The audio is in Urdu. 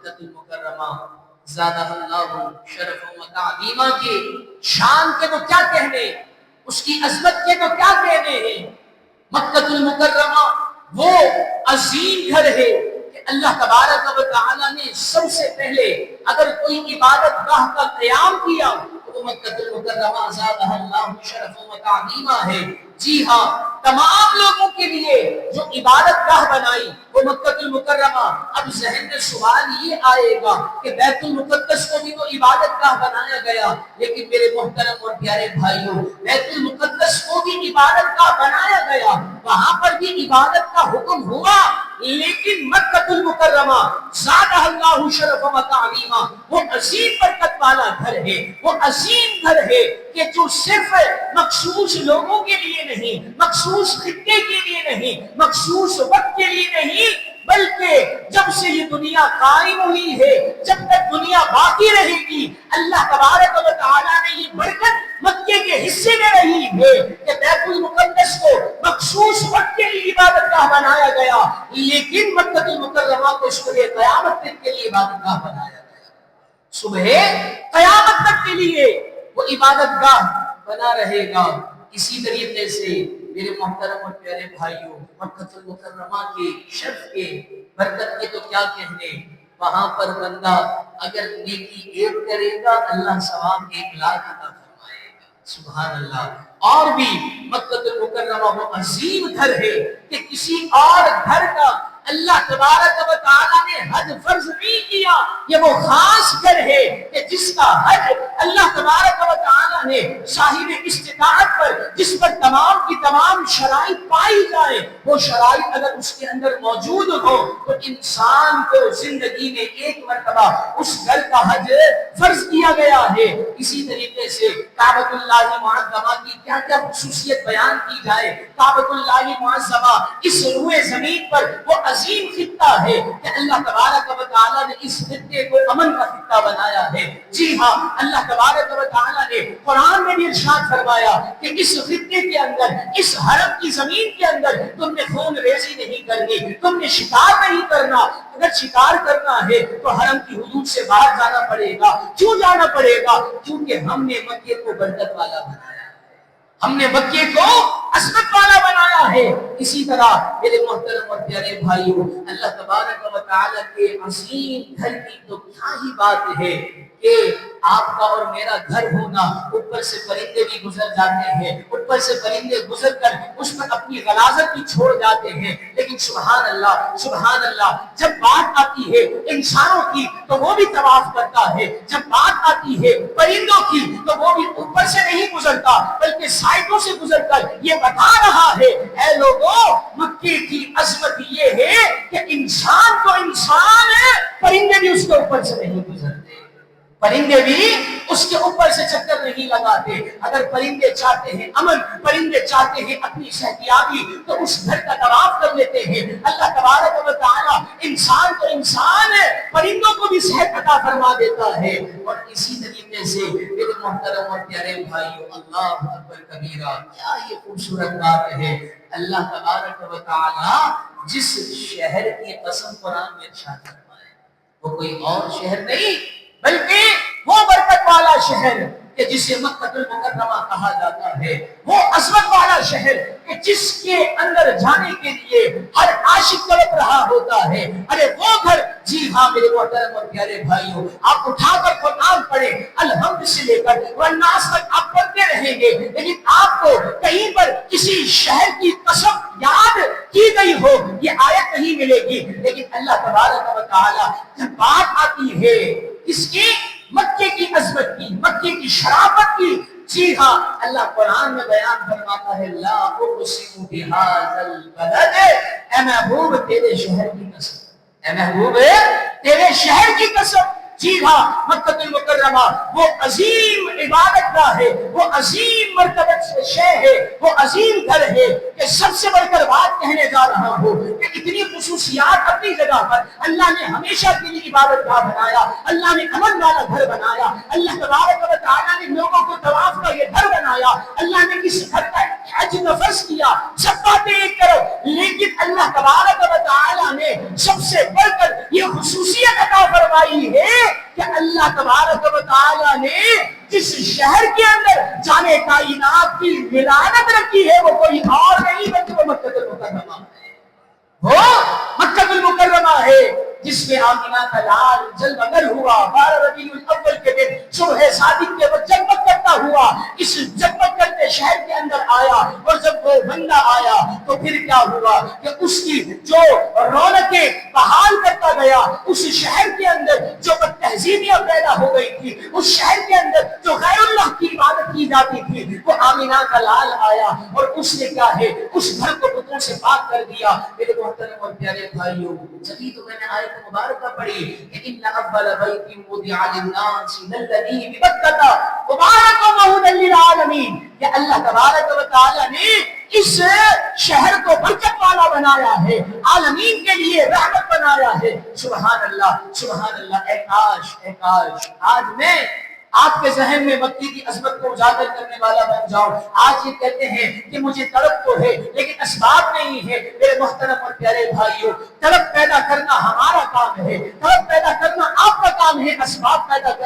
مکہ المکرمہ زادہ اللہ شرف و تعظیمہ کے شان کے تو کیا کہنے، اس کی عظمت کے تو کیا کہنے ہیں۔ مکہ المکرمہ وہ عظیم گھر ہے کہ اللہ تبارک و تعالی نے سب سے پہلے اگر کوئی عبادت گاہ کا قیام کیا تو وہ مکہ المکرمہ زادہ اللہ شرف و تعظیمہ ہے۔ جی ہاں، تمام لوگوں کے لیے جو عبادت گاہ بنائی وہ مکہ المکرمہ۔ اب ذہن میں سوال یہ آئے گا کہ بیت المقدس کو بھی تو عبادت گاہ بنایا گیا، لیکن میرے محترم اور پیارے بھائیوں، بیت المقدس کو بھی عبادت گاہ بنایا گیا، وہاں پر بھی عبادت کا حکم ہوا، لیکن مکہ المکرمہ زادہ اللہ شرف و تعظیمہ وہ عظیم برکت والا گھر ہے، وہ عظیم گھر ہے کہ جو صرف مخصوص لوگوں کے لیے نہیں، مخصوص خطے کے لیے نہیں، مخصوص وقت کے لیے نہیں، بلکہ جب سے یہ دنیا قائم ہوئی ہے، جب تک دنیا باقی رہے گی، اللہ تبارک و تعالیٰ نے یہ برکت مکے کے حصے میں رہی ہے کہ بیت المقدس کو مخصوص وقت کے لیے عبادت گاہ بنایا گیا، لیکن مکہ المکرمہ کو صبح قیامت تک کے لیے عبادت گاہ بنایا گیا۔ صبح قیامت تک کے لیے وہ عبادت گاہ بنا رہے گا۔ اسی طریقے سے میرے محترم اور پیارے بھائیوں، مکہ المکرمہ کے شرف کے برکت کے تو کیا کہنے، وہاں پر بندہ اگر نیکی ایک کرے گا اللہ ثواب 1,00,000 عطا فرمائے گا۔ سبحان اللہ۔ اور بھی مکہ المکرمہ وہ عظیم گھر ہے کہ کسی اور گھر کا اللہ تبارک و تعالیٰ نے حج فرض نہیں کیا، یہ وہ خاص گھر ہے کہ جس کا حج اللہ تبارک و تعالیٰ نے صاحب استطاعت پر، جس پر تمام کی تمام شرائط پائی جائے، وہ شرائط اگر اس کے اندر موجود ہو تو انسان کو زندگی میں ایک مرتبہ اس گھر کا حج فرض کیا گیا ہے۔ اسی طریقے سے کعبۃ اللہ معظمہ کی کیا کیا خصوصیت بیان کی جائے۔ کعبۃ اللہ معظمہ اس روئے زمین پر وہ عظیم خطہ ہے کہ اللہ تبارک و تعالیٰ نے اس خطے کو امن کا خطہ بنایا ہے۔ جی ہاں، اللہ تبارک و تعالیٰ نے قرآن میں بھی ارشاد فرمایا کہ اس خطے کے اندر، اس حرم کی زمین کے اندر تم نے خون ریزی نہیں کرنی، تم نے شکار نہیں کرنا۔ اگر شکار کرنا ہے تو حرم کی حدود سے باہر جانا پڑے گا۔ کیوں جانا پڑے گا؟ کیونکہ ہم نے مکے کو برکت والا بنایا، ہم نے مکے کو عظمت والا بنایا ہے۔ اسی طرح میرے محترم اور پیارے بھائیوں، اللہ تبارک و تعالیٰ کے عظیم گھر کی تو کیا ہی بات ہے کہ آپ کا اور میرا گھر ہونا، اوپر سے پرندے بھی گزر جاتے ہیں، اوپر سے پرندے گزر کر اس پر اپنی غلاظت بھی چھوڑ جاتے ہیں، لیکن سبحان اللہ، سبحان اللہ، جب بات آتی ہے انسانوں کی تو وہ بھی طواف کرتا ہے، جب بات آتی ہے پرندوں کی تو وہ بھی اوپر سے نہیں گزرتا بلکہ سائٹوں سے گزر کر یہ بتا رہا ہے، اے لوگوں، مکے کی عظمت یہ ہے کہ انسان تو انسان ہے، پرندے بھی اس کے اوپر سے نہیں گزرتے، پرندے بھی اس کے اوپر سے چکر نہیں لگاتے۔ اگر پرندے چاہتے ہیں امن، پرندے چاہتے ہیں اپنی صحتیابی، تو اس گھر کا طواف کر لیتے ہیں۔ اللہ تبارک و تعالیٰ انسان تو انسان ہے، پرندوں کو بھی صحت عطا فرما دیتا ہے۔ اور اسی طریقے سے میرے محترم اور پیارے بھائیوں، اللہ اکبر کبیرہ، کیا یہ خوبصورت بات ہے۔ اللہ تبارک و تعالیٰ جس شہر کی قسم قرآن میں ارشاد فرمائے وہ کوئی اور شہر نہیں بلکہ وہ برکت والا شہر کہ جسے مکہ المکرمہ کہا جاتا ہے، وہ عظمت والا شہر کہ جس کے اندر جانے کے لیے ہر عاشق تڑپ رہا ہوتا ہے۔ ارے وہ گھر، جی ہاں میرے محترم اور پیارے بھائیوں، آپ اٹھا کر قرآن پڑھیں، الحمد سے لے کر والناس تک آپ پڑھتے رہیں گے، لیکن آپ کو کہیں پر کسی شہر کی قسم یاد کی گئی ہو یہ آیت نہیں ملے گی، لیکن اللہ تبارک و تعالیٰ جب بات آتی ہے اس کی مکے کی عظمت کی، مکے کی شرافت کی، جی ہاں اللہ قرآن میں بیان فرماتا ہے، لا اقسم بہذا البلد، اے محبوب تیرے شہر کی قسم، اے محبوب تیرے شہر کی قسم۔ جی ہاں، مکہ المکرمہ وہ عظیم عبادت گاہ ہے، وہ عظیم مرتبہ شے ہے، وہ عظیم گھر ہے کہ سب سے بڑھ کر بات کہنے جا رہا ہوں کہ اتنی خصوصیات اپنی جگہ پر اللہ نے ہمیشہ کے لیے عبادت گاہ بنایا، اللہ نے امن والا گھر بنایا، اللہ تبارک و تعالیٰ نے لوگوں کو طواف کا یہ گھر بنایا، اللہ نے اس گھر کا حج فرض کیا۔ سب باتیں ایک طرف، لیکن اللہ تبارک و تعالیٰ نے سب سے بڑھ کر یہ خصوصیت عطا فرمائی فرمائی ہے کہ اللہ تبارک و تعالی نے جس شہر کے اندر جانے کائنات کی ولادت رکھی ہے وہ کوئی اور نہیں بلکہ وہ مکہ المکرمہ ہے، وہ مکہ المکرمہ ہے جس میں آمینہ کا لال جلوہ گر ہوا 12 ربیع الاول کے دن صبح صادق کے وقت جگمگ کرتا ہوا اس جگمگ کرتے شہر کے اندر آیا، اور جب وہ بندہ آیا تو پھر کیا ہوا کہ اس کی جو رونقیں بحال کرتا گیا، اس شہر کے اندر جو بد تہذیبیاں پیدا ہو گئی تھی، اس شہر کے اندر جو غیر اللہ کی عبادت کی جاتی تھی، وہ آمینہ کا لال آیا اور اس نے کیا ہے اس گھر کو بتوں سے پاک کر دیا۔ میرے محترم اور پیارے بھائیوں، جبھی تو میں نے آیت مبارکہ پڑھی کہ ان اول بیت وضع للناس الذی ببکہ مبارک وہدی للعالمین، کہ اللہ تبارک و تعالی نے اس شہر کو برکت والا بنایا ہے، عالمین کے لیے رحمت بنایا ہے۔ سبحان اللہ سبحان اللہ۔ اے کاش آج میں آپ کے ذہن میں مکی کی عظمت کو اجاگر کرنے والا بن جاؤں۔ آج یہ کہتے ہیں کہ مجھے طلب تو ہے لیکن اسباب نہیں ہے۔ میرے محترم اور پیارے بھائیوں، طلب پیدا کرنا ہمارا کام ہے، طلب پیدا کرنا آپ کا کام ہے، اسباب پیدا کرنا